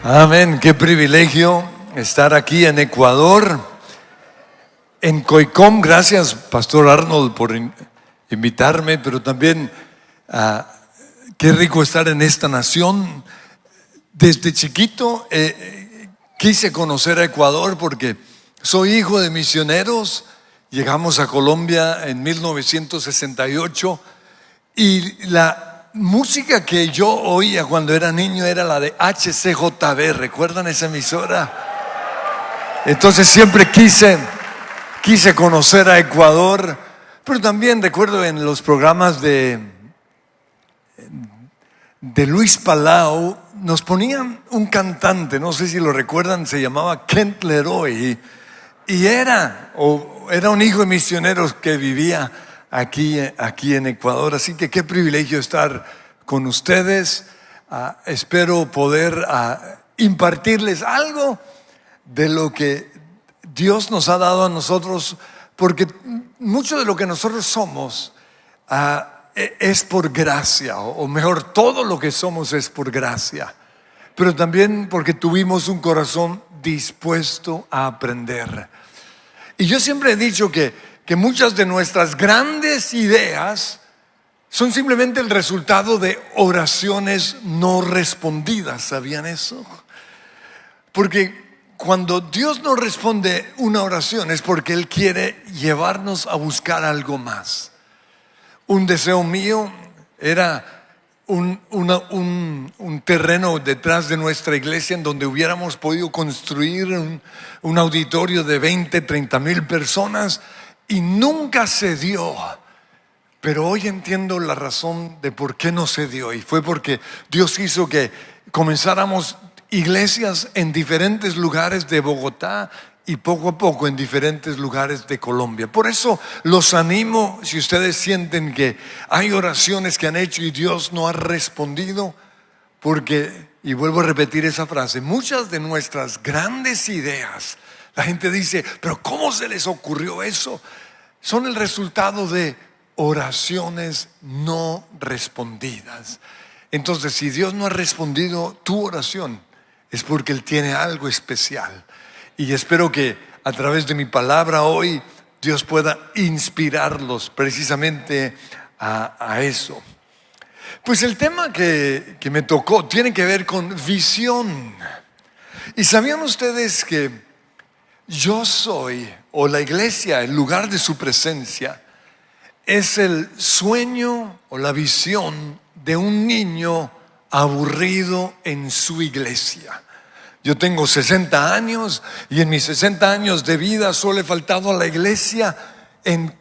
Amén, qué privilegio estar aquí en Ecuador, en Coicom. Gracias, Pastor Arnold, por invitarme, pero también qué rico estar en esta nación. Desde chiquito quise conocer a Ecuador porque soy hijo de misioneros. Llegamos a Colombia en 1968 y la música que yo oía cuando era niño era la de HCJB. ¿Recuerdan esa emisora? Entonces siempre quise conocer a Ecuador, pero también recuerdo en los programas de Luis Palau nos ponían un cantante, no sé si lo recuerdan, se llamaba Kent Leroy, y era un hijo de misioneros que vivía aquí en Ecuador. Así que qué privilegio estar con ustedes. Espero poder impartirles algo de lo que Dios nos ha dado a nosotros, porque mucho de lo que nosotros somos es por gracia, o mejor, todo lo que somos es por gracia, pero también porque tuvimos un corazón dispuesto a aprender. Y yo siempre he dicho que muchas de nuestras grandes ideas son simplemente el resultado de oraciones no respondidas. ¿Sabían eso? Porque cuando Dios no responde una oración es porque Él quiere llevarnos a buscar algo más. Un deseo mío era un terreno detrás de nuestra iglesia en donde hubiéramos podido construir un auditorio de 20, 30 mil personas, y nunca se dio. Pero hoy entiendo la razón de por qué no se dio, y fue porque Dios hizo que comenzáramos iglesias en diferentes lugares de Bogotá y poco a poco en diferentes lugares de Colombia. Por eso los animo, si ustedes sienten que hay oraciones que han hecho y Dios no ha respondido, porque, y vuelvo a repetir esa frase, muchas de nuestras grandes ideas, la gente dice, pero ¿cómo se les ocurrió eso? Son el resultado de oraciones no respondidas. Entonces, si Dios no ha respondido tu oración, es porque Él tiene algo especial. Y espero que a través de mi palabra hoy Dios pueda inspirarlos precisamente a eso. Pues el tema que me tocó tiene que ver con visión. ¿Y sabían ustedes que yo soy, o la iglesia, el lugar de su presencia, es el sueño o la visión de un niño aburrido en su iglesia? Yo tengo 60 años y en mis 60 años de vida solo he faltado a la iglesia en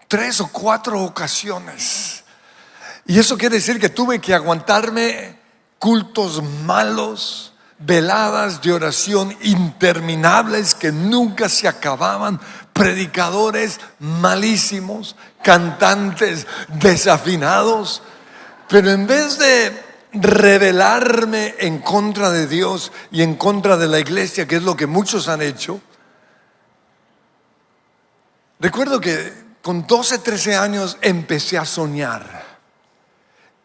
3 o 4 ocasiones. Y eso quiere decir que tuve que aguantarme cultos malos, veladas de oración interminables que nunca se acababan, predicadores malísimos, cantantes desafinados. Pero en vez de rebelarme en contra de Dios y en contra de la iglesia, que es lo que muchos han hecho, recuerdo que con 12, 13 años empecé a soñar.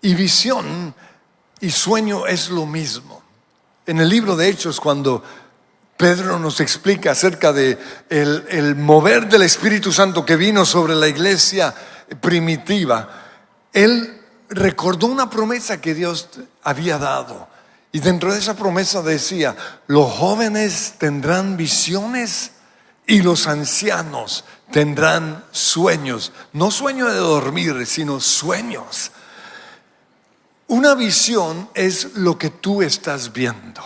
Y visión y sueño es lo mismo. En el libro de Hechos, cuando Pedro nos explica acerca de el mover del Espíritu Santo que vino sobre la iglesia primitiva, él recordó una promesa que Dios había dado, y dentro de esa promesa decía: los jóvenes tendrán visiones y los ancianos tendrán sueños. No sueño de dormir, sino sueños. Una visión es lo que tú estás viendo.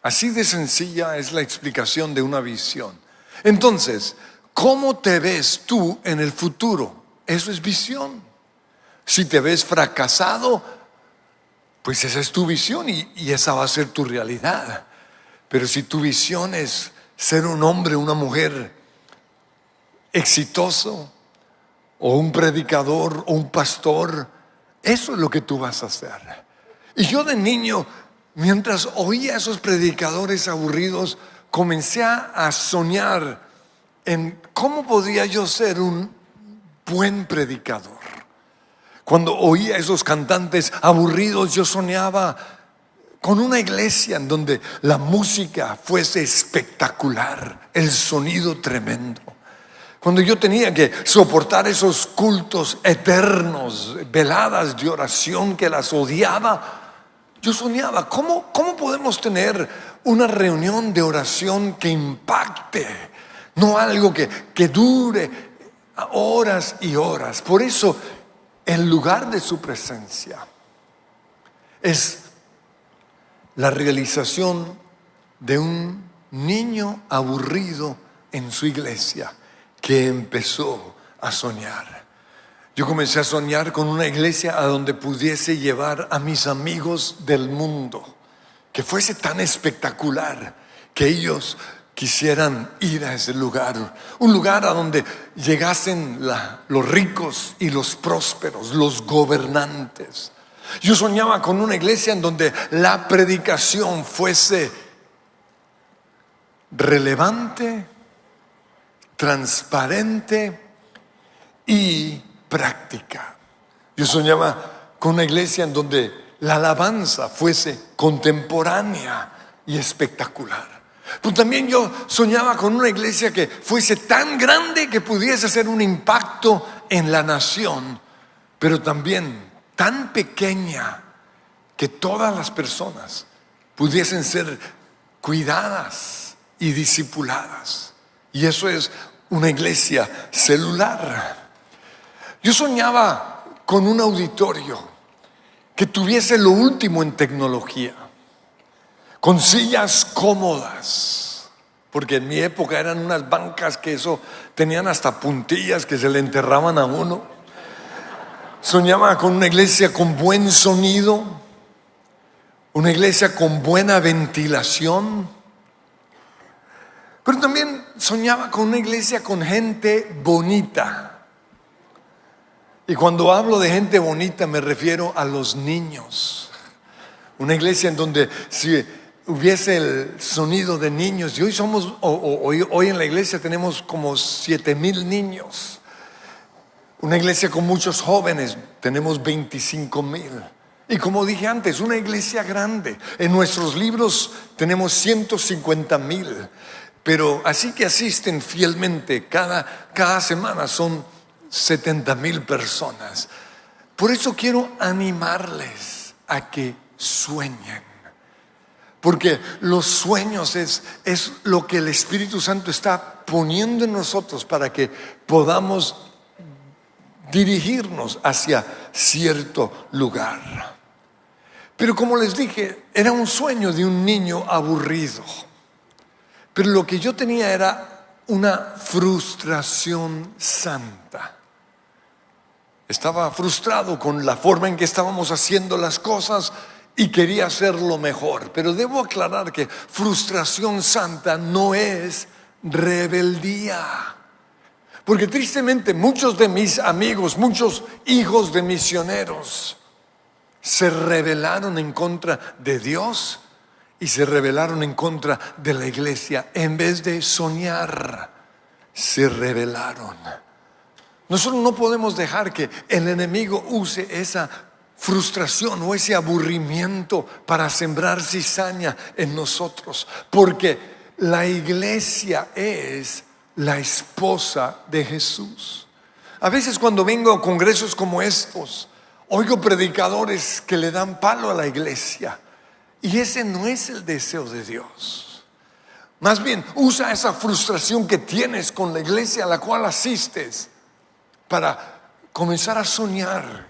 Así de sencilla es la explicación de una visión. Entonces, ¿cómo te ves tú en el futuro? Eso es visión. Si te ves fracasado, pues esa es tu visión y esa va a ser tu realidad. Pero si tu visión es ser un hombre, una mujer exitoso, o un predicador, o un pastor, eso es lo que tú vas a hacer. Y yo de niño, mientras oía a esos predicadores aburridos, comencé a soñar en cómo podría yo ser un buen predicador. Cuando oía a esos cantantes aburridos, yo soñaba con una iglesia en donde la música fuese espectacular, el sonido tremendo. Cuando yo tenía que soportar esos cultos eternos, veladas de oración que las odiaba, yo soñaba, ¿cómo podemos tener una reunión de oración que impacte? No algo que dure horas y horas. Por eso, el lugar de su presencia es la realización de un niño aburrido en su iglesia que empezó a soñar. Yo comencé a soñar con una iglesia a donde pudiese llevar a mis amigos del mundo, que fuese tan espectacular que ellos quisieran ir a ese lugar, un lugar a donde llegasen los ricos y los prósperos, los gobernantes. Yo soñaba con una iglesia en donde la predicación fuese relevante, transparente y práctica. Yo soñaba con una iglesia en donde la alabanza fuese contemporánea y espectacular. Pero también yo soñaba con una iglesia que fuese tan grande que pudiese hacer un impacto en la nación, pero también tan pequeña que todas las personas pudiesen ser cuidadas y discipuladas. Y eso es una iglesia celular. Yo soñaba con un auditorio que tuviese lo último en tecnología, con sillas cómodas, porque en mi época eran unas bancas que eso tenían hasta puntillas que se le enterraban a uno. Soñaba con una iglesia con buen sonido, una iglesia con buena ventilación, pero también soñaba con una iglesia con gente bonita. Y cuando hablo de gente bonita me refiero a los niños. Una iglesia en donde si hubiese el sonido de niños, y hoy en la iglesia tenemos como 7,000 niños. Una iglesia con muchos jóvenes, tenemos 25,000. Y como dije antes, una iglesia grande. En nuestros libros tenemos 150,000. Pero así que asisten fielmente cada semana son 70,000 personas. Por eso quiero animarles a que sueñen. Porque los sueños es lo que el Espíritu Santo está poniendo en nosotros para que podamos dirigirnos hacia cierto lugar. Pero como les dije, era un sueño de un niño aburrido. Pero lo que yo tenía era una frustración santa. Estaba frustrado con la forma en que estábamos haciendo las cosas y quería hacerlo mejor. Pero debo aclarar que frustración santa no es rebeldía. Porque tristemente muchos de mis amigos, muchos hijos de misioneros se rebelaron en contra de Dios y se rebelaron en contra de la iglesia. En vez de soñar, se rebelaron. Nosotros no podemos dejar que el enemigo use esa frustración o ese aburrimiento para sembrar cizaña en nosotros, porque la iglesia es la esposa de Jesús. A veces cuando vengo a congresos como estos, oigo predicadores que le dan palo a la iglesia, y ese no es el deseo de Dios. Más bien, usa esa frustración que tienes con la iglesia a la cual asistes para comenzar a soñar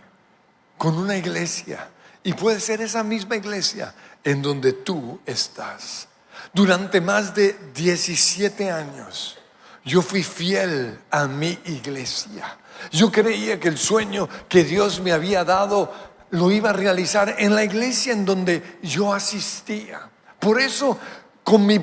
con una iglesia. Y puede ser esa misma iglesia en donde tú estás. Durante más de 17 años yo fui fiel a mi iglesia. Yo creía que el sueño que Dios me había dado lo iba a realizar en la iglesia en donde yo asistía. Por eso, con mis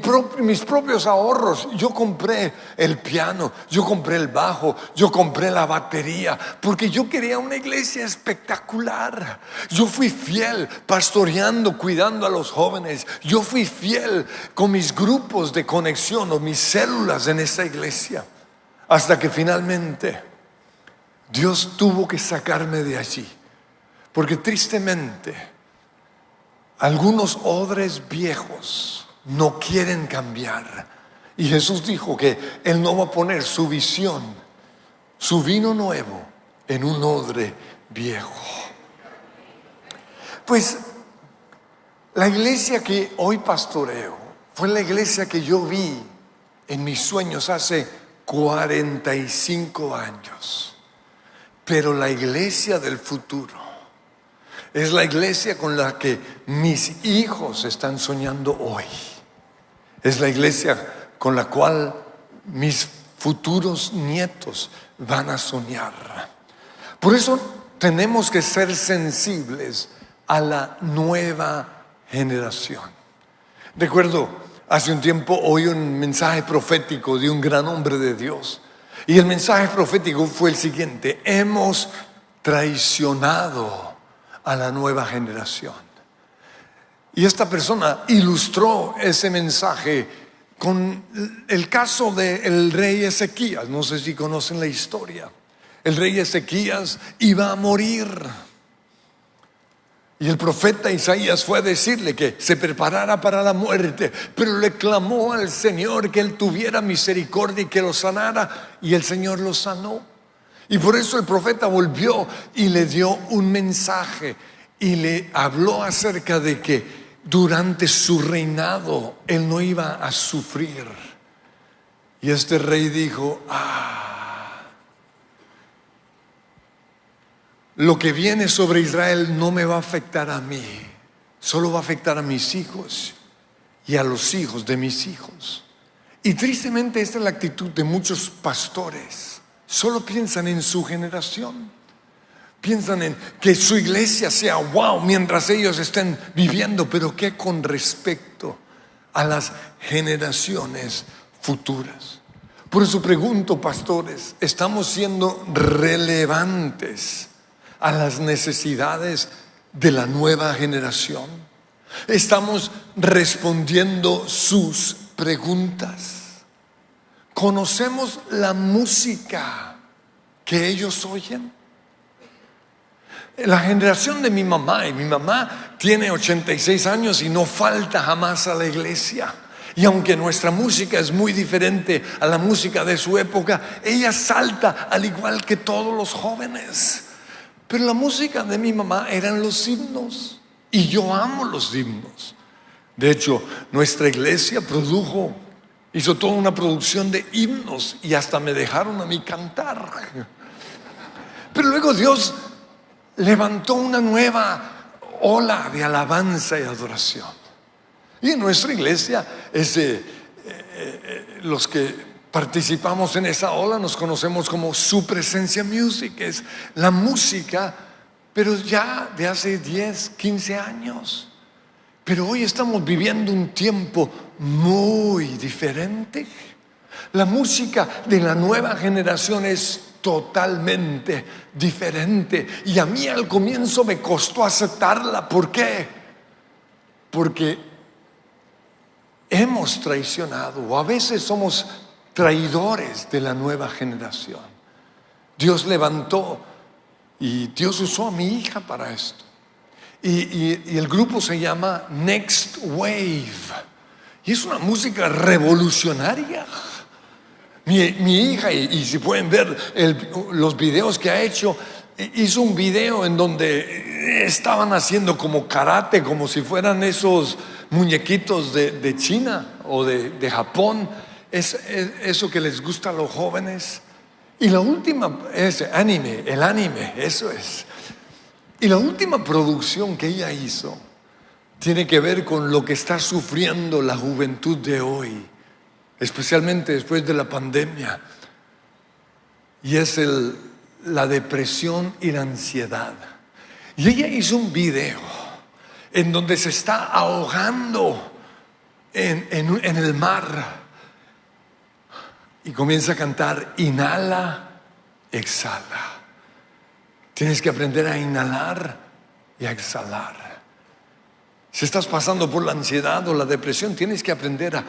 propios ahorros, yo compré el piano, yo compré el bajo, yo compré la batería, porque yo quería una iglesia espectacular. Yo fui fiel pastoreando, cuidando a los jóvenes. Yo fui fiel con mis grupos de conexión o mis células en esa iglesia, hasta que finalmente Dios tuvo que sacarme de allí. Porque tristemente algunos odres viejos no quieren cambiar. Y Jesús dijo que Él no va a poner su visión, su vino nuevo, en un odre viejo. Pues la iglesia que hoy pastoreo fue la iglesia que yo vi en mis sueños hace 45 años. Pero la iglesia del futuro es la iglesia con la que mis hijos están soñando hoy. Es la iglesia con la cual mis futuros nietos van a soñar. Por eso tenemos que ser sensibles a la nueva generación. Recuerdo, hace un tiempo oí un mensaje profético de un gran hombre de Dios. Y el mensaje profético fue el siguiente: hemos traicionado a la nueva generación. Y esta persona ilustró ese mensaje con el caso del rey Ezequías. No sé si conocen la historia. El rey Ezequías iba a morir. Y el profeta Isaías fue a decirle que se preparara para la muerte, pero le clamó al Señor que Él tuviera misericordia y que lo sanara, y el Señor lo sanó. Y por eso el profeta volvió y le dio un mensaje y le habló acerca de que durante su reinado Él no iba a sufrir. Y este rey dijo: lo que viene sobre Israel no me va a afectar a mí, solo va a afectar a mis hijos y a los hijos de mis hijos. Y tristemente esta es la actitud de muchos pastores. Solo piensan en su generación, piensan en que su iglesia sea wow mientras ellos estén viviendo, pero ¿qué con respecto a las generaciones futuras? Por eso pregunto, pastores, ¿estamos siendo relevantes a las necesidades de la nueva generación? ¿Estamos respondiendo sus preguntas? ¿Conocemos la música que ellos oyen? La generación de mi mamá, y mi mamá tiene 86 años y no falta jamás a la iglesia. Y aunque nuestra música es muy diferente a la música de su época, ella salta al igual que todos los jóvenes. Pero la música de mi mamá eran los himnos, y yo amo los himnos. De hecho, nuestra iglesia hizo toda una producción de himnos, y hasta me dejaron a mí cantar. Pero luego Dios levantó una nueva ola de alabanza y adoración. Y en nuestra iglesia, los que participamos en esa ola nos conocemos como Su Presencia Music. Es la música, pero ya de hace 10, 15 años. Pero hoy estamos viviendo un tiempo muy diferente. La música de la nueva generación es totalmente diferente. Y a mí al comienzo me costó aceptarla. ¿Por qué? Porque hemos traicionado, o a veces somos traidores de la nueva generación. Dios levantó y Dios usó a mi hija para esto. Y el grupo se llama Next Wave. Y es una música revolucionaria. Mi hija, y si pueden ver los videos que ha hecho, hizo un video en donde estaban haciendo como karate, como si fueran esos muñequitos de China o de Japón. Es eso que les gusta a los jóvenes. Y la última es el anime, eso es. Y la última producción que ella hizo tiene que ver con lo que está sufriendo la juventud de hoy, especialmente después de la pandemia. Y es la depresión y la ansiedad. Y ella hizo un video en donde se está ahogando en el mar. Y comienza a cantar: inhala, exhala. Tienes que aprender a inhalar y a exhalar. Si estás pasando por la ansiedad o la depresión, tienes que aprender a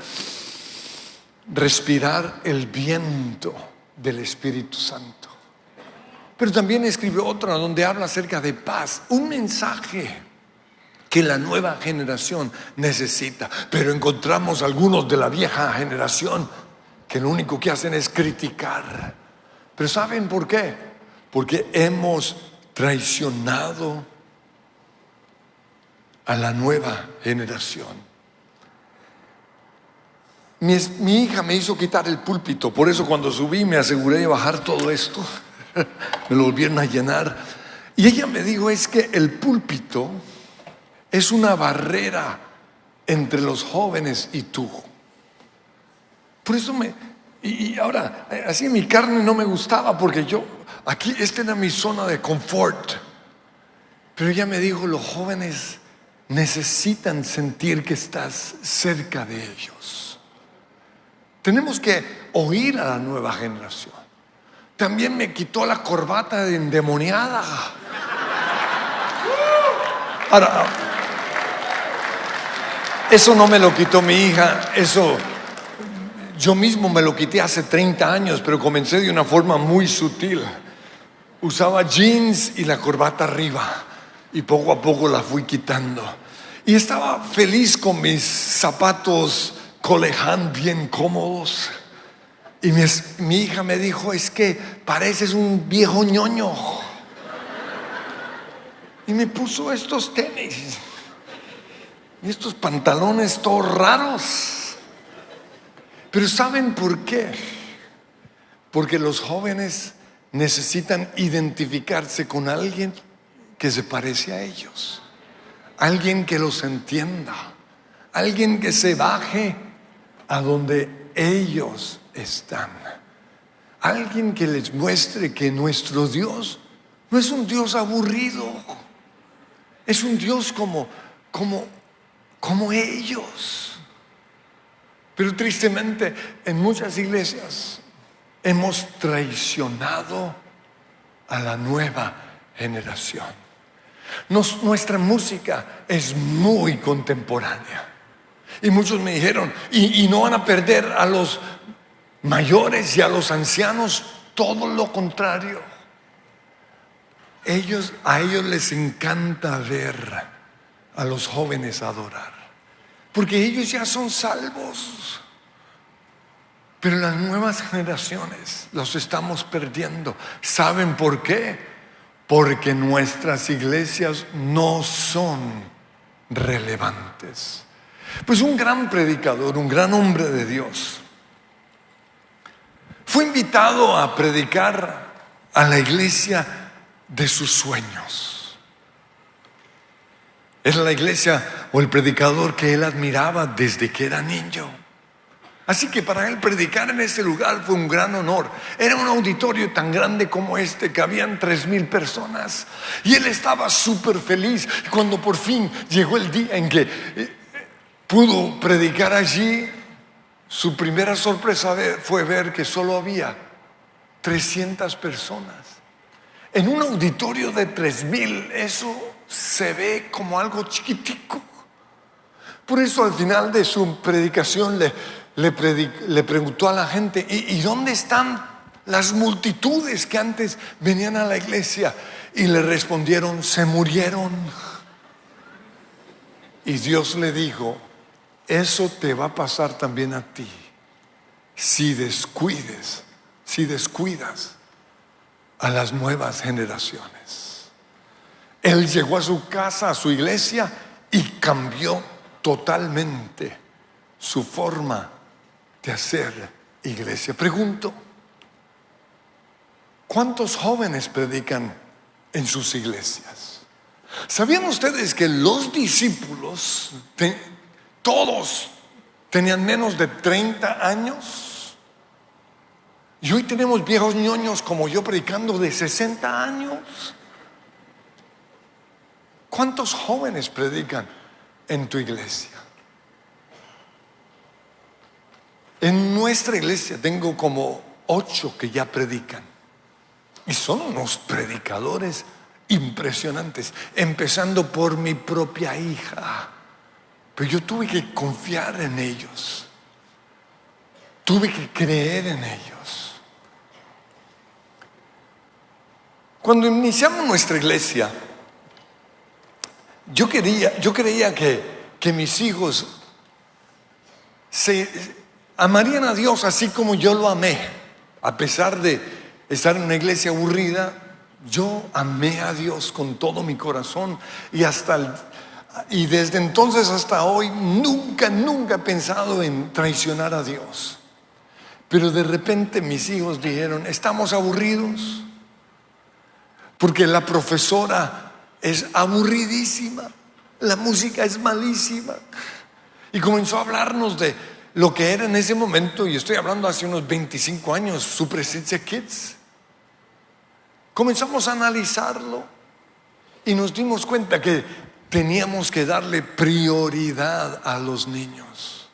respirar el viento del Espíritu Santo. Pero también escribe otra donde habla acerca de paz. Un mensaje que la nueva generación necesita. Pero encontramos algunos de la vieja generación que lo único que hacen es criticar. Pero ¿saben por qué? Porque hemos traicionado a la nueva generación. Mi hija me hizo quitar el púlpito, por eso cuando subí me aseguré de bajar todo esto. Me lo volvieron a llenar. Y ella me dijo, es que el púlpito es una barrera entre los jóvenes y tú. Por eso y ahora, así mi carne no me gustaba, porque aquí, esta era mi zona de confort. Pero ella me dijo, los jóvenes necesitan sentir que estás cerca de ellos. Tenemos que oír a la nueva generación. También me quitó la corbata de endemoniada. Ahora, eso no me lo quitó mi hija, eso yo mismo me lo quité hace 30 años, pero comencé de una forma muy sutil. Usaba jeans y la corbata arriba, y poco a poco la fui quitando. Y estaba feliz con mis zapatos Colehan bien cómodos. Y mi hija me dijo, es que pareces un viejo ñoño. Y me puso estos tenis y estos pantalones todos raros. Pero ¿saben por qué? Porque los jóvenes necesitan identificarse con alguien que se parece a ellos, alguien que los entienda, alguien que se baje a donde ellos están, alguien que les muestre que nuestro Dios no es un Dios aburrido, es un Dios como ellos. Pero tristemente en muchas iglesias hemos traicionado a la nueva generación. Nuestra música es muy contemporánea. Y muchos me dijeron, y no van a perder a los mayores y a los ancianos, todo lo contrario. A ellos les encanta ver a los jóvenes adorar, porque ellos ya son salvos. Pero las nuevas generaciones los estamos perdiendo. ¿Saben por qué? Porque nuestras iglesias no son relevantes. Pues un gran predicador, un gran hombre de Dios, fue invitado a predicar a la iglesia de sus sueños. Era la iglesia o el predicador que él admiraba desde que era niño. Así que para él predicar en ese lugar fue un gran honor. Era un auditorio tan grande como este, que habían 3,000 personas. Y él estaba súper feliz. Y cuando por fin llegó el día en que pudo predicar allí, su primera sorpresa fue ver que solo había 300 personas. En un auditorio de 3,000, eso se ve como algo chiquitico. Por eso al final de su predicación le preguntó a la gente, ¿y dónde están las multitudes que antes venían a la iglesia? Y le respondieron, se murieron. Y Dios le dijo, eso te va a pasar también a ti si descuidas a las nuevas generaciones. Él llegó a su casa, a su iglesia, y cambió totalmente su forma de hacer iglesia. Pregunto, ¿cuántos jóvenes predican en sus iglesias? ¿Sabían ustedes que los discípulos, todos tenían menos de 30 años? Y hoy tenemos viejos ñoños como yo predicando de 60 años. ¿Cuántos jóvenes predican en tu iglesia? En nuestra iglesia tengo como 8 que ya predican. Y son unos predicadores impresionantes, empezando por mi propia hija. Pero yo tuve que confiar en ellos, tuve que creer en ellos. Cuando iniciamos nuestra iglesia, Yo creía que mis hijos se amarían a Dios así como yo lo amé. A pesar de estar en una iglesia aburrida, yo amé a Dios con todo mi corazón y desde entonces hasta hoy nunca he pensado en traicionar a Dios. Pero de repente mis hijos dijeron: estamos aburridos porque la profesora es aburridísima, la música es malísima. Y comenzó a hablarnos de lo que era en ese momento, y estoy hablando hace unos 25 años, su Presencia Kids. Comenzamos a analizarlo y nos dimos cuenta que teníamos que darle prioridad a los niños.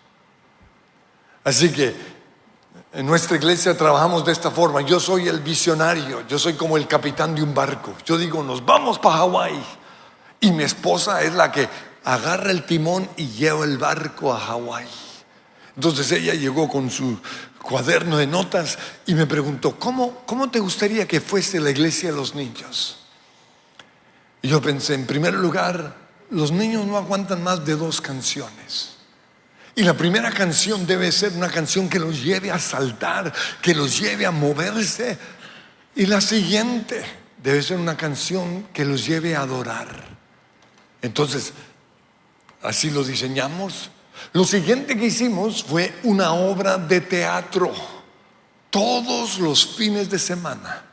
Así que en nuestra iglesia trabajamos de esta forma. Yo soy el visionario, yo soy como el capitán de un barco. Yo digo: nos vamos para Hawái. Y mi esposa es la que agarra el timón y lleva el barco a Hawái. Entonces ella llegó con su cuaderno de notas y me preguntó: ¿Cómo te gustaría que fuese la iglesia de los niños? Y yo pensé: en primer lugar, los niños no aguantan más de 2 canciones. Y la primera canción debe ser una canción que los lleve a saltar, que los lleve a moverse. Y la siguiente debe ser una canción que los lleve a adorar. Entonces, así lo diseñamos. Lo siguiente que hicimos fue una obra de teatro. Todos los fines de semana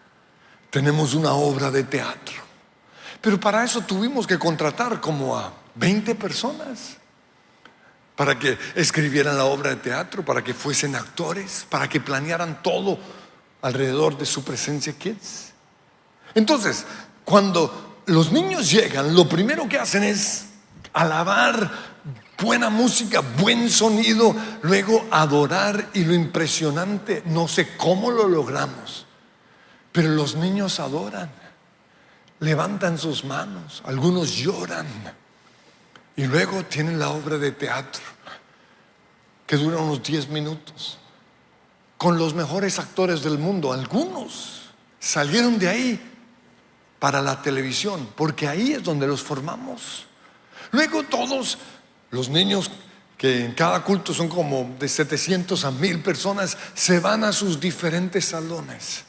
tenemos una obra de teatro. Pero para eso tuvimos que contratar como a 20 personas para que escribieran la obra de teatro, para que fuesen actores, para que planearan todo alrededor de su Presencia Kids. Entonces, cuando los niños llegan, lo primero que hacen es alabar, buena música, buen sonido, luego adorar. Y lo impresionante, no sé cómo lo logramos, pero los niños adoran, levantan sus manos, algunos lloran. Y luego tienen la obra de teatro que dura unos 10 minutos con los mejores actores del mundo. Algunos salieron de ahí para la televisión, porque ahí es donde los formamos. Luego todos los niños, que en cada culto son como de 700 a 1000 personas, se van a sus diferentes salones,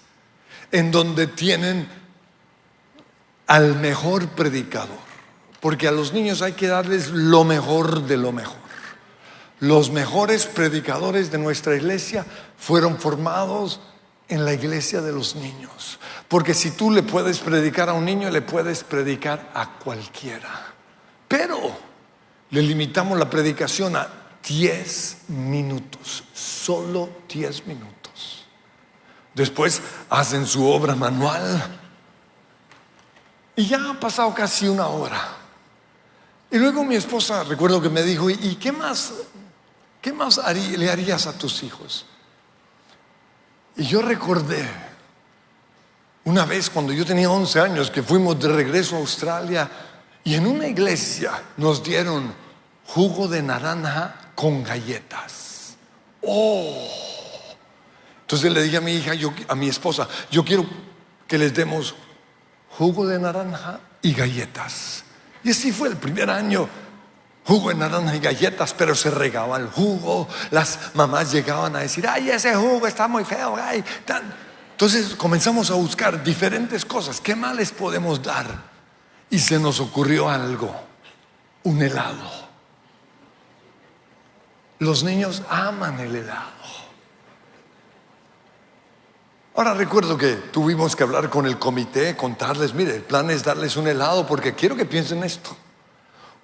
en donde tienen al mejor predicador. Porque a los niños hay que darles lo mejor de lo mejor. Los mejores predicadores de nuestra iglesia fueron formados en la iglesia de los niños. Porque si tú le puedes predicar a un niño, le puedes predicar a cualquiera. Pero le limitamos la predicación a 10 minutos, solo 10 minutos. Después hacen su obra manual y ya ha pasado casi 1 hora. Y luego mi esposa, recuerdo que me dijo: ¿y qué más le harías a tus hijos? Y yo recordé una vez cuando yo tenía 11 años que fuimos de regreso a Australia y en una iglesia nos dieron jugo de naranja con galletas. Entonces le dije a mi hija, a mi esposa: yo quiero que les demos jugo de naranja y galletas. Y así fue el primer año. Jugo de naranja y galletas, pero se regaba el jugo. Las mamás llegaban a decir: ay, ese jugo está muy feo. Ay, entonces comenzamos a buscar diferentes cosas. ¿Qué más les podemos dar? Y se nos ocurrió algo: un helado. Los niños aman el helado. Ahora recuerdo que tuvimos que hablar con el comité, contarles: mire, el plan es darles un helado, porque quiero que piensen esto.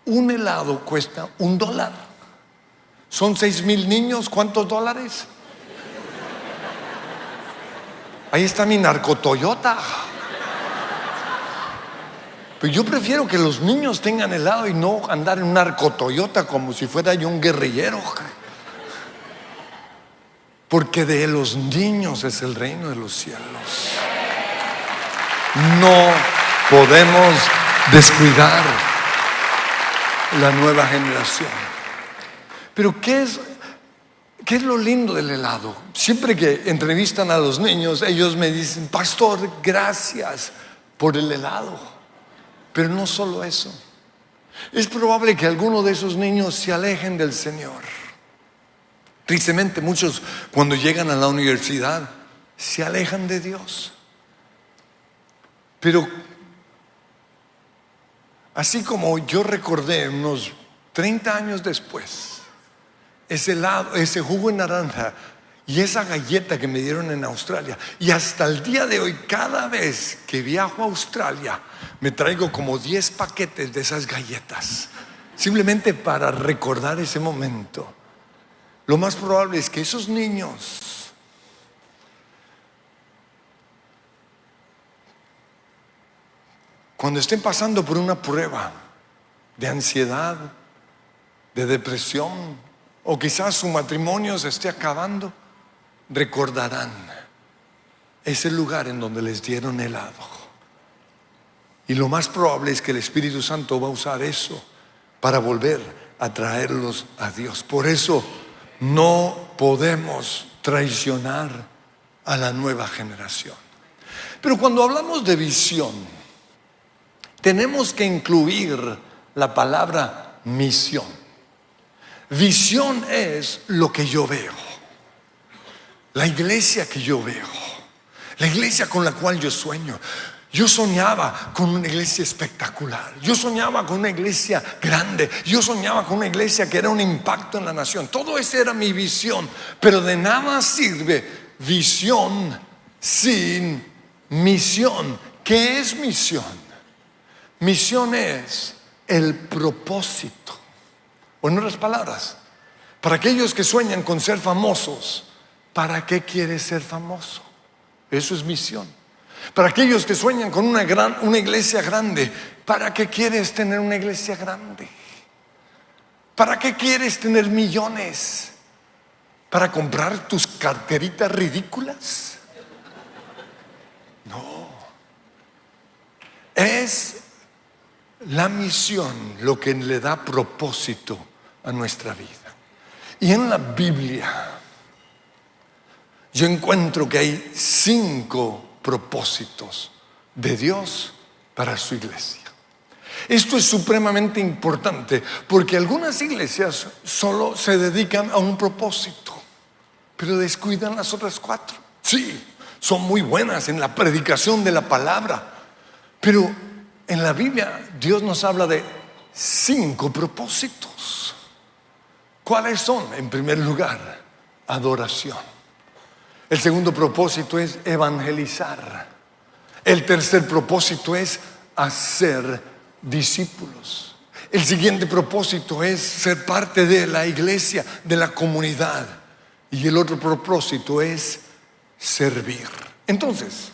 Un helado cuesta $1. Son 6,000 niños, ¿cuántos dólares? Ahí está mi narcotoyota. Pero yo prefiero que los niños tengan helado y no andar en un narcotoyota como si fuera yo un guerrillero. Porque de los niños es el reino de los cielos. No podemos descuidar la nueva generación. Pero ¿qué es lo lindo del helado? Siempre que entrevistan a los niños, ellos me dicen: pastor, gracias por el helado. Pero no solo eso. Es probable que algunos de esos niños se alejen del Señor. Tristemente, muchos cuando llegan a la universidad se alejan de Dios. Pero así como yo recordé unos 30 años después, ese jugo de naranja y esa galleta que me dieron en Australia, y hasta el día de hoy, cada vez que viajo a Australia, me traigo como 10 paquetes de esas galletas, simplemente para recordar ese momento. Lo más probable es que esos niños cuando estén pasando por una prueba de ansiedad, de depresión, o quizás su matrimonio se esté acabando, recordarán ese lugar en donde les dieron helado. Y lo más probable es que el Espíritu Santo va a usar eso para volver a traerlos a Dios. Por eso no podemos traicionar a la nueva generación. Pero cuando hablamos de visión, tenemos que incluir la palabra misión. Visión es lo que yo veo, la iglesia que yo veo, la iglesia con la cual yo sueño. Yo soñaba con una iglesia espectacular, yo soñaba con una iglesia grande, yo soñaba con una iglesia que era un impacto en la nación. Todo eso era mi visión, pero de nada sirve visión sin misión. ¿Qué es misión? Misión es el propósito. O en otras palabras, para aquellos que sueñan con ser famosos, ¿para qué quieres ser famoso? Eso es misión. Para aquellos que sueñan con una iglesia grande, ¿para qué quieres tener una iglesia grande? ¿Para qué quieres tener millones? ¿Para comprar tus carteritas ridículas? No. Es la misión lo que le da propósito a nuestra vida. Y en la Biblia yo encuentro que hay 5 propósitos de Dios para su iglesia. Esto es supremamente importante porque algunas iglesias solo se dedican a un propósito, pero descuidan las otras 4. Sí, son muy buenas en la predicación de la palabra, pero en la Biblia Dios nos habla de 5 propósitos. ¿Cuáles son? En primer lugar, adoración. El segundo propósito es evangelizar. El tercer propósito es hacer discípulos. El siguiente propósito es ser parte de la iglesia, de la comunidad. Y el otro propósito es servir. Entonces,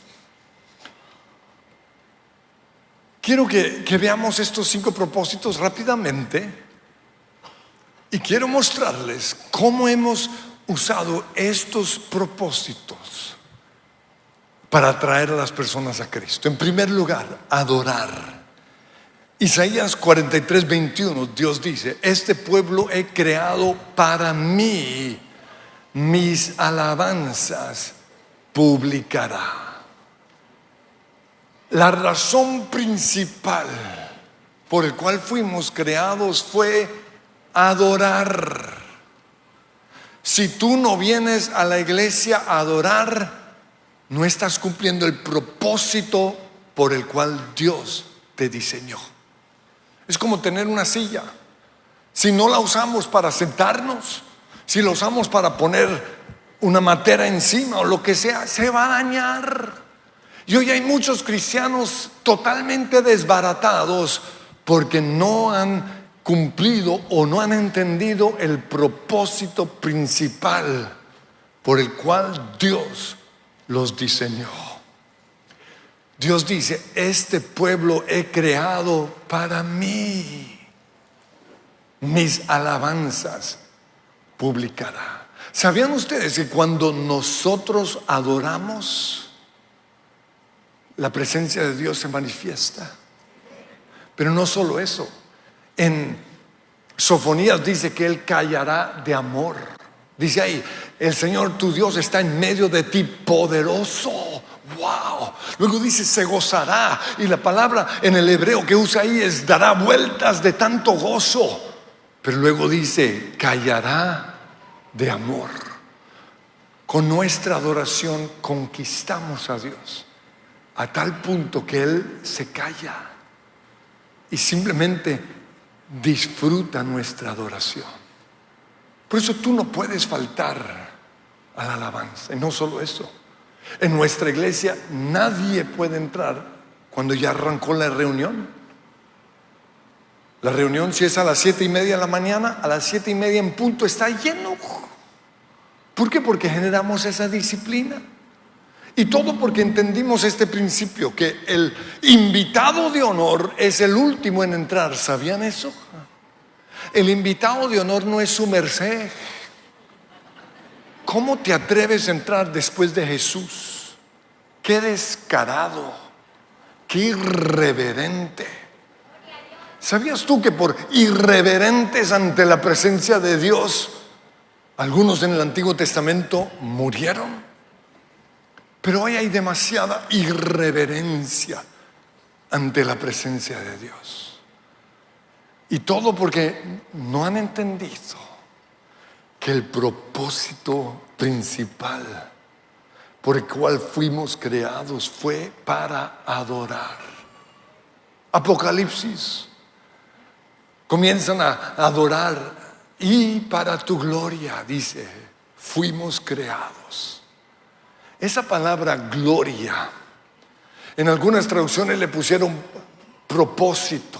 quiero que veamos estos 5 propósitos rápidamente y quiero mostrarles cómo hemos usado estos propósitos para atraer a las personas a Cristo. En primer lugar, adorar. Isaías 43:21, Dios dice: este pueblo he creado para mí, mis alabanzas publicará. La razón principal por el cual fuimos creados fue adorar. Si tú no vienes a la iglesia a adorar, no estás cumpliendo el propósito por el cual Dios te diseñó. Es como tener una silla. Si no la usamos para sentarnos, si la usamos para poner una matera encima o lo que sea, se va a dañar. Y hoy hay muchos cristianos totalmente desbaratados porque no han cumplido o no han entendido el propósito principal por el cual Dios los diseñó. Dios dice: este pueblo he creado para mí, mis alabanzas publicará. ¿Sabían ustedes que cuando nosotros adoramos, la presencia de Dios se manifiesta? Pero no solo eso. En Sofonías dice que Él callará de amor. Dice ahí: el Señor tu Dios está en medio de ti, poderoso. Wow. Luego dice se gozará, y la palabra en el hebreo que usa ahí es dará vueltas de tanto gozo. Pero luego dice callará de amor. Con nuestra adoración conquistamos a Dios a tal punto que Él se calla y simplemente disfruta nuestra adoración. Por eso tú no puedes faltar a la alabanza. Y no solo eso, en nuestra iglesia nadie puede entrar cuando ya arrancó la reunión. La reunión, si es a las 7:30 de la mañana, a las 7:30 en punto está lleno. ¿Por qué? Porque generamos esa disciplina. Y todo porque entendimos este principio, que el invitado de honor es el último en entrar. ¿Sabían eso? El invitado de honor no es su merced. ¿Cómo te atreves a entrar después de Jesús? Qué descarado, qué irreverente. ¿Sabías tú que por irreverentes ante la presencia de Dios, algunos en el Antiguo Testamento murieron? Pero hoy hay demasiada irreverencia ante la presencia de Dios. Y todo porque no han entendido que el propósito principal por el cual fuimos creados fue para adorar. Apocalipsis. Comienzan a adorar y para tu gloria, dice, fuimos creados. Esa palabra gloria, en algunas traducciones le pusieron propósito,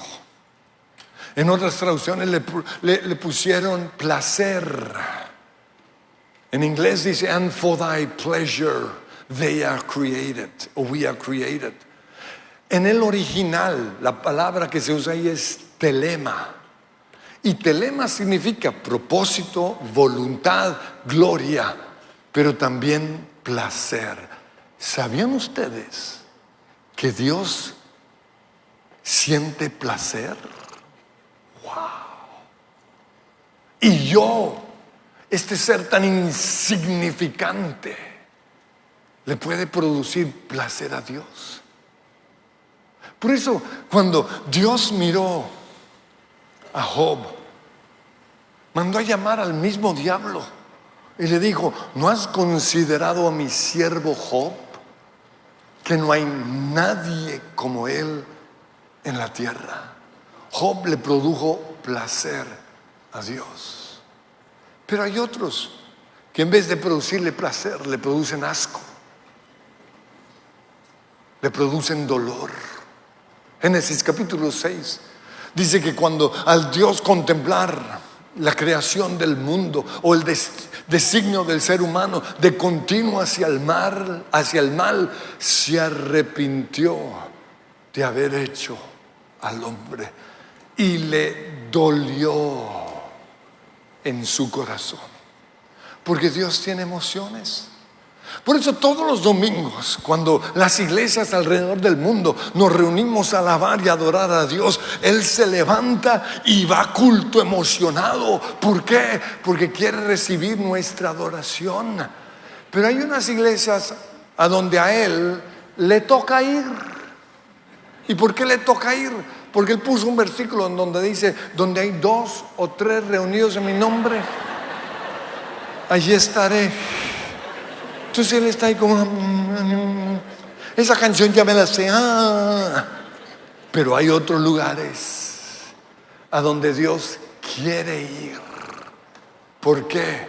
en otras traducciones le pusieron placer. En inglés dice, and for thy pleasure they are created, o we are created. En el original, la palabra que se usa ahí es telema. Y telema significa propósito, voluntad, gloria, pero también placer. ¿Sabían ustedes que Dios siente placer? ¡Wow! Y yo, este ser tan insignificante, le puede producir placer a Dios. Por eso, cuando Dios miró a Job, mandó a llamar al mismo diablo y le dijo, ¿no has considerado a mi siervo Job? Que no hay nadie como él en la tierra. Job le produjo placer a Dios. Pero hay otros que en vez de producirle placer, le producen asco, le producen dolor. Génesis capítulo 6 dice que cuando al Dios contemplar la creación del mundo o el designio del ser humano de continuo hacia el mal, se arrepintió de haber hecho al hombre y le dolió en su corazón, porque Dios tiene emociones. Por eso todos los domingos, cuando las iglesias alrededor del mundo nos reunimos a alabar y adorar a Dios, Él se levanta y va a culto emocionado. ¿Por qué? Porque quiere recibir nuestra adoración. Pero hay unas iglesias a donde a Él le toca ir. ¿Y por qué le toca ir? Porque Él puso un versículo en donde dice, donde hay 2 o 3 reunidos en mi nombre, allí estaré. Entonces Él está ahí como, esa canción ya me la sé. Pero hay otros lugares a donde Dios quiere ir. ¿Por qué?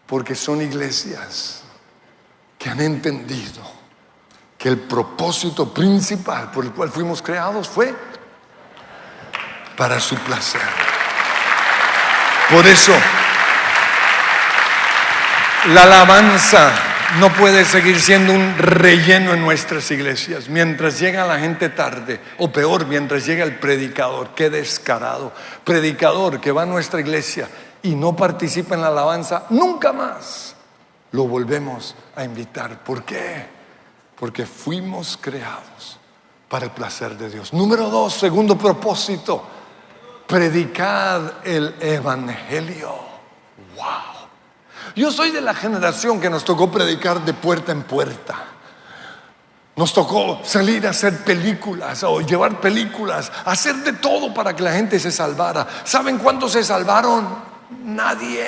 Porque son iglesias que han entendido que el propósito principal por el cual fuimos creados fue para su placer. Por eso la alabanza no puede seguir siendo un relleno en nuestras iglesias. Mientras llega la gente tarde, o peor, mientras llega el predicador. Qué descarado. Predicador que va a nuestra iglesia y no participa en la alabanza, nunca más lo volvemos a invitar. ¿Por qué? Porque fuimos creados para el placer de Dios. Número 2, segundo propósito, predicar el evangelio. Wow. Yo soy de la generación que nos tocó predicar de puerta en puerta. Nos tocó salir a hacer películas o llevar películas, hacer de todo para que la gente se salvara. ¿Saben cuántos se salvaron? Nadie.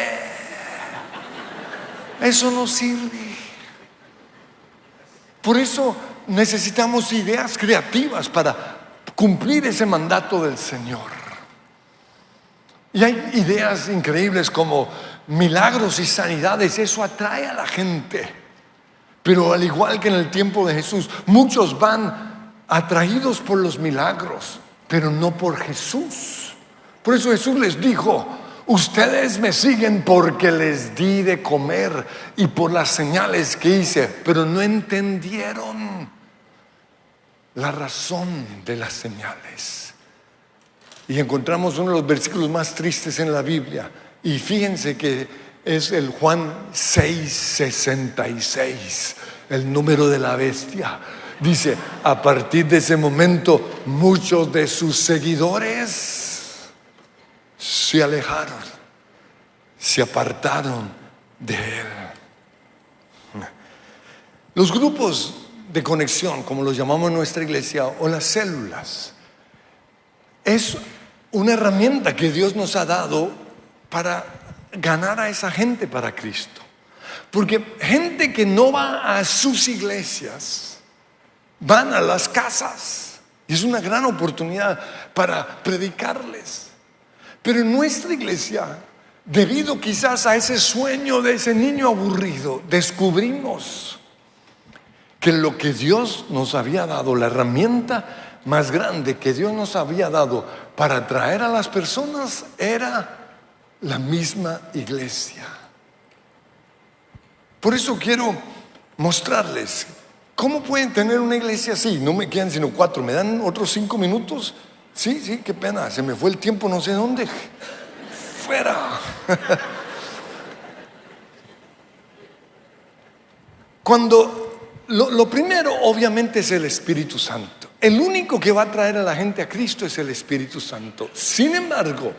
Eso no sirve. Por eso necesitamos ideas creativas para cumplir ese mandato del Señor. Y hay ideas increíbles como milagros y sanidades. Eso atrae a la gente. Pero al igual que en el tiempo de Jesús, muchos van atraídos por los milagros, pero no por Jesús. Por eso Jesús les dijo: ustedes me siguen porque les di de comer y por las señales que hice, pero no entendieron la razón de las señales. Y encontramos uno de los versículos más tristes en la Biblia. Y fíjense que es el Juan 6:66, el número de la bestia. Dice: a partir de ese momento, muchos de sus seguidores se alejaron, se apartaron de él. Los grupos de conexión, como los llamamos en nuestra iglesia, o las células, es una herramienta que Dios nos ha dado para ganar a esa gente para Cristo. Porque gente que no va a sus iglesias, van a las casas, y es una gran oportunidad para predicarles. Pero en nuestra iglesia, debido quizás a ese sueño de ese niño aburrido, descubrimos que lo que Dios nos había dado, la herramienta más grande que Dios nos había dado para atraer a las personas, era la misma iglesia. Por eso quiero mostrarles cómo pueden tener una iglesia así. No me quedan sino 4, ¿me dan otros 5 minutos? Sí, qué pena, se me fue el tiempo no sé dónde. Fuera. Lo primero obviamente es el Espíritu Santo. El único que va a traer a la gente a Cristo es el Espíritu Santo. Sin embargo,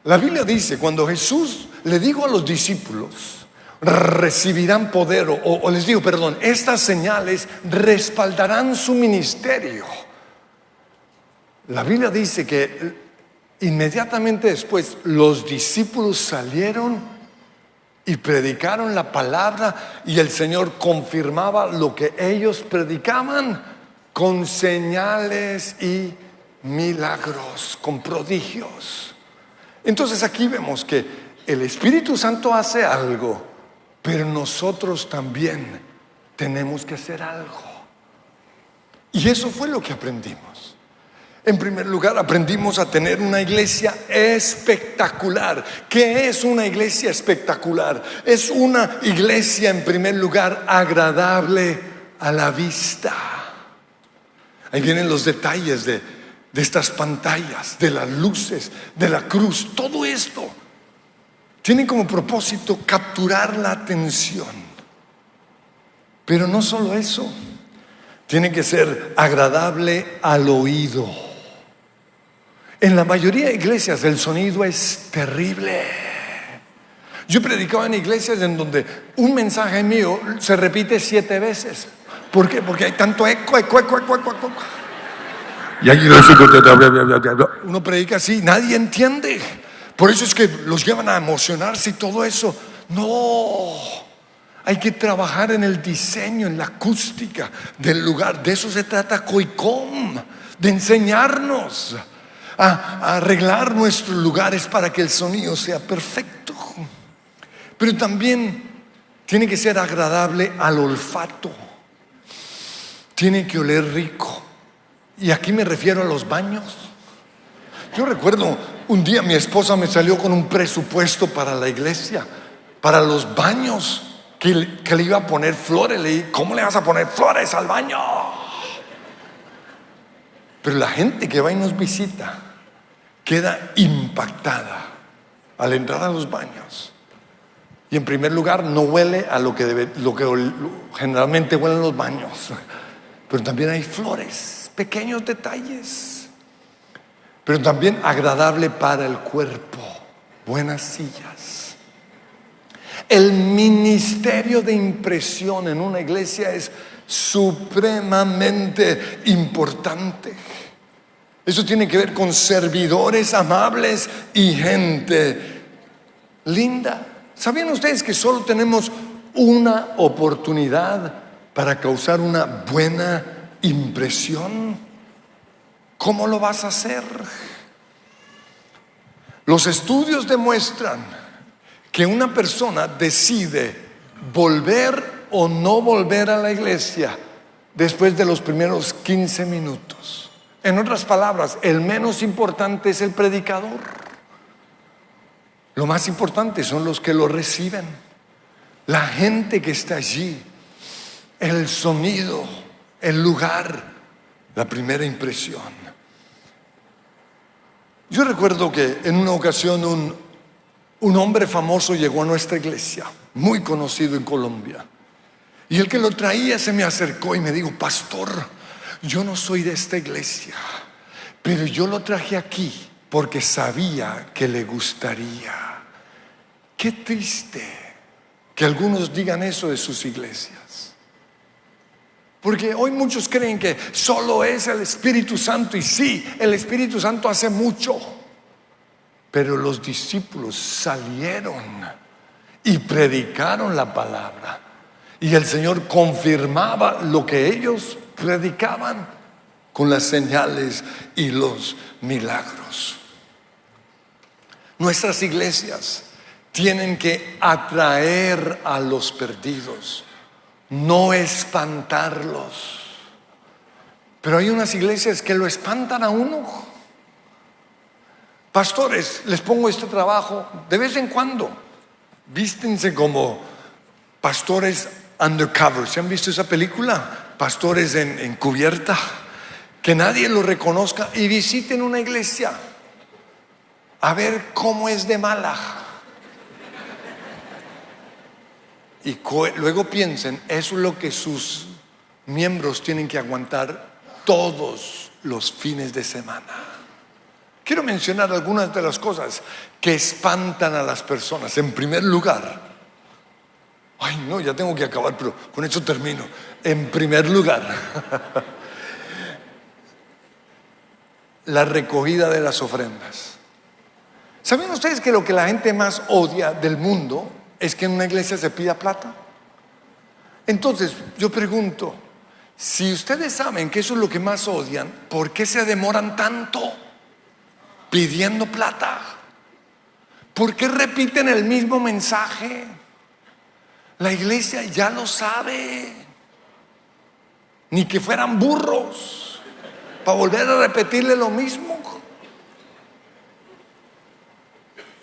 la Biblia dice, cuando Jesús le dijo a los discípulos: recibirán poder, o les digo, perdón, estas señales respaldarán su ministerio. La Biblia dice que inmediatamente después los discípulos salieron y predicaron la palabra, y el Señor confirmaba lo que ellos predicaban con señales y milagros, con prodigios. Entonces aquí vemos que el Espíritu Santo hace algo, pero nosotros también tenemos que hacer algo. Y eso fue lo que aprendimos. En primer lugar, aprendimos a tener una iglesia espectacular. ¿Qué es una iglesia espectacular? Es una iglesia, en primer lugar, agradable a la vista. Ahí vienen los detalles de estas pantallas, de las luces, de la cruz. Todo esto tiene como propósito capturar la atención. Pero no solo eso, tiene que ser agradable al oído. En la mayoría de iglesias el sonido es terrible. Yo he predicado en iglesias en donde un mensaje mío se repite 7 veces. ¿Por qué? Porque hay tanto eco. Y hay uno predica así, nadie entiende. Por eso es que los llevan a emocionarse y todo eso. No, hay que trabajar en el diseño, en la acústica del lugar. De eso se trata COICOM, de enseñarnos a arreglar nuestros lugares para que el sonido sea perfecto. Pero también tiene que ser agradable al olfato. Tiene que oler rico. Y aquí me refiero a los baños. Yo recuerdo un día mi esposa me salió con un presupuesto para la iglesia, para los baños, que le iba a poner flores. Le dije: ¿cómo le vas a poner flores al baño? Pero la gente que va y nos visita queda impactada al entrar a los baños. Y en primer lugar, no huele a lo que generalmente huelen los baños, pero también hay flores, pequeños detalles. Pero también agradable para el cuerpo, buenas sillas. El ministerio de impresión en una iglesia es supremamente importante. Eso tiene que ver con servidores amables y gente linda. ¿Sabían ustedes que solo tenemos una oportunidad para causar una buena impresión? ¿Cómo lo vas a hacer? Los estudios demuestran que una persona decide volver o no volver a la iglesia después de los primeros 15 minutos. En otras palabras, el menos importante es el predicador. Lo más importante son los que lo reciben, la gente que está allí, el sonido, el lugar, la primera impresión. Yo recuerdo que en una ocasión un hombre famoso llegó a nuestra iglesia, muy conocido en Colombia. Y el que lo traía se me acercó y me dijo: pastor, yo no soy de esta iglesia, pero yo lo traje aquí porque sabía que le gustaría. Qué triste que algunos digan eso de sus iglesias. Porque hoy muchos creen que solo es el Espíritu Santo, y sí, el Espíritu Santo hace mucho, pero los discípulos salieron y predicaron la palabra, y el Señor confirmaba lo que ellos predicaban con las señales y los milagros. Nuestras iglesias tienen que atraer a los perdidos, no espantarlos. Pero hay unas iglesias que lo espantan a uno. Pastores, les pongo este trabajo de vez en cuando. Vístense como pastores undercover. ¿Se han visto esa película? Pastores en cubierta, que nadie los reconozca, y visiten una iglesia a ver cómo es de mala. Y luego piensen, eso es lo que sus miembros tienen que aguantar todos los fines de semana. Quiero mencionar algunas de las cosas que espantan a las personas. En primer lugar, ay no, ya tengo que acabar, pero con eso termino. En primer lugar, la recogida de las ofrendas. ¿Saben ustedes que lo que la gente más odia del mundo es que en una iglesia se pida plata? Entonces yo pregunto, si ustedes saben que eso es lo que más odian, ¿por qué se demoran tanto pidiendo plata? ¿Por qué repiten el mismo mensaje? La iglesia ya lo sabe. Ni que fueran burros para volver a repetirle lo mismo.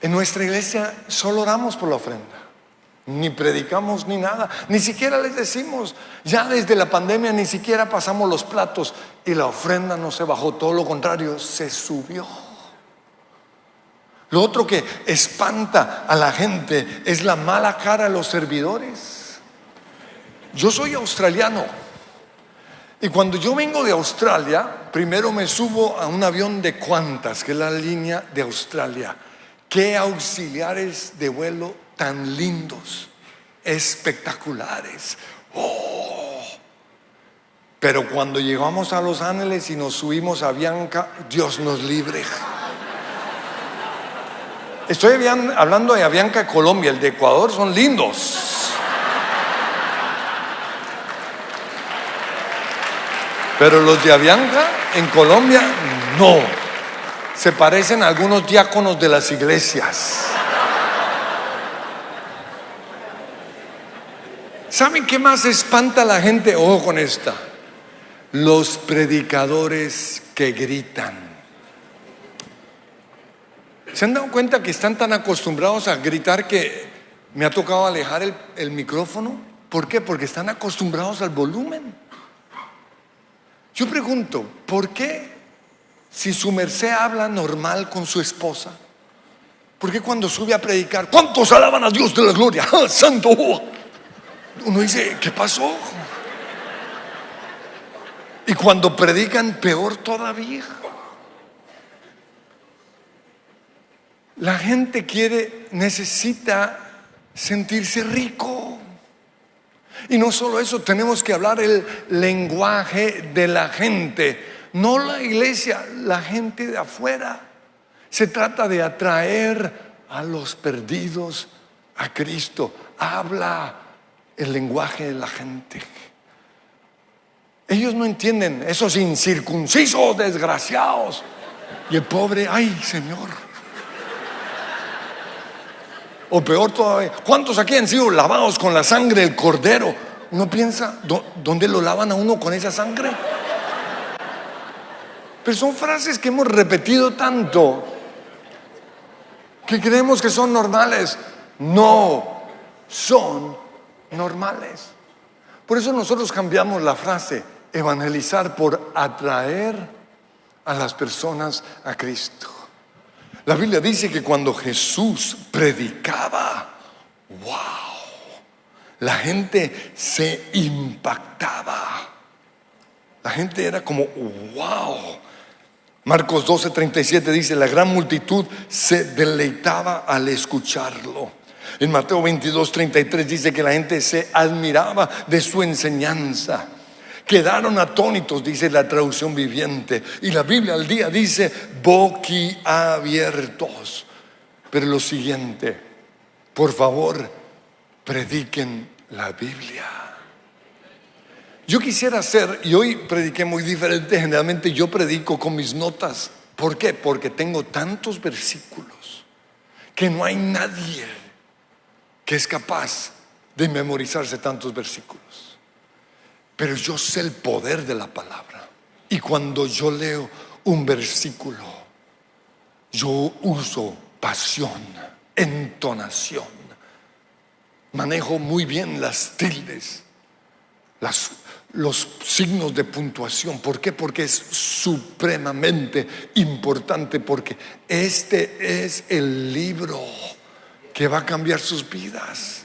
En nuestra iglesia solo oramos por la ofrenda, ni predicamos ni nada, ni siquiera les decimos. Ya desde la pandemia ni siquiera pasamos los platos, y la ofrenda no se bajó, todo lo contrario, se subió. Lo otro que espanta a la gente es la mala cara de los servidores. Yo soy australiano, y cuando yo vengo de Australia, primero me subo a un avión de Qantas, que es la línea de Australia. Qué auxiliares de vuelo tan lindos, espectaculares. Pero cuando llegamos a Los Ángeles y nos subimos a Avianca, Dios nos libre. Estoy hablando de Avianca Colombia, el de Ecuador son lindos, pero los de Avianca en Colombia no. Se parecen a algunos diáconos de las iglesias. ¿Saben qué más espanta a la gente? Ojo con esta: los predicadores que gritan. ¿Se han dado cuenta que están tan acostumbrados a gritar que me ha tocado alejar el micrófono? ¿Por qué? Porque están acostumbrados al volumen. Yo pregunto, ¿por qué si su merced habla normal con su esposa, por qué cuando sube a predicar, ¿cuántos alaban a Dios de la gloria? ¡Ah, santo! Uno dice, ¿qué pasó? Y cuando predican, peor todavía. La gente necesita sentirse rico. Y no solo eso, tenemos que hablar el lenguaje de la gente, no la iglesia, la gente de afuera. Se trata de atraer a los perdidos a Cristo. Habla el lenguaje de la gente. Ellos no entienden, esos incircuncisos desgraciados. Y el pobre, ay Señor. O peor todavía, ¿cuántos aquí han sido lavados con la sangre del cordero? Uno piensa, ¿dónde lo lavan a uno con esa sangre? Pero son frases que hemos repetido tanto que creemos que son normales. No son normales. Por eso nosotros cambiamos la frase evangelizar por atraer a las personas a Cristo. La Biblia dice que cuando Jesús predicaba, wow, la gente se impactaba. La gente era como, wow. Marcos 12:37 dice, la gran multitud se deleitaba al escucharlo. En Mateo 22:33 dice que la gente se admiraba de su enseñanza. Quedaron atónitos, dice la traducción viviente. Y la Biblia al día dice boquiabiertos. Pero lo siguiente, por favor, prediquen la Biblia. Yo quisiera hacer, y hoy prediqué muy diferente, generalmente yo predico con mis notas. ¿Por qué? Porque tengo tantos versículos que no hay nadie que es capaz de memorizarse tantos versículos. Pero yo sé el poder de la palabra. Y cuando yo leo un versículo, yo uso pasión, entonación. Manejo muy bien las tildes, los signos de puntuación. ¿Por qué? Porque es supremamente importante. Porque este es el libro que va a cambiar sus vidas.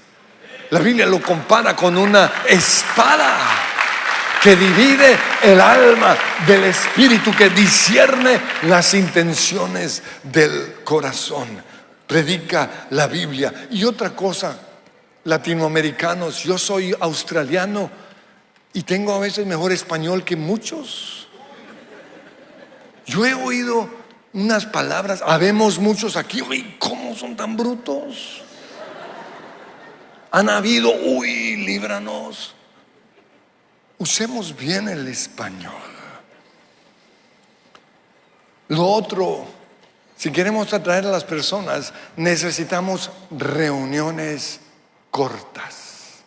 La Biblia lo compara con una espada que divide el alma del espíritu, que discierne las intenciones del corazón. Predica la Biblia. Y otra cosa, latinoamericanos, yo soy australiano y tengo a veces mejor español que muchos. Yo he oído unas palabras, habemos muchos aquí, uy, ¿cómo son tan brutos? Han habido, uy, líbranos. Usemos bien el español. Lo otro, si queremos atraer a las personas, necesitamos reuniones cortas.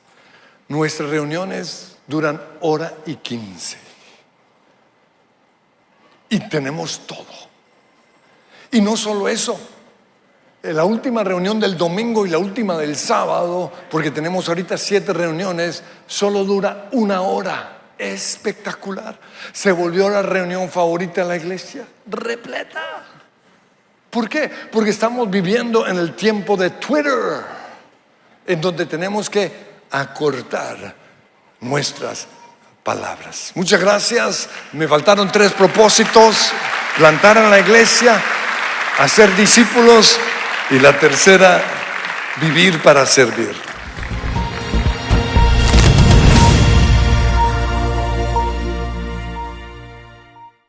Nuestras reuniones duran 1:15. Y tenemos todo. Y no solo eso, la última reunión del domingo y la última del sábado, porque tenemos ahorita 7 reuniones, solo dura 1 hora. Espectacular. Se volvió la reunión favorita de la iglesia, repleta. ¿Por qué? Porque estamos viviendo en el tiempo de Twitter, en donde tenemos que acortar nuestras palabras. Muchas gracias. Me faltaron 3 propósitos: plantar en la iglesia, hacer discípulos, y la tercera, vivir para servir.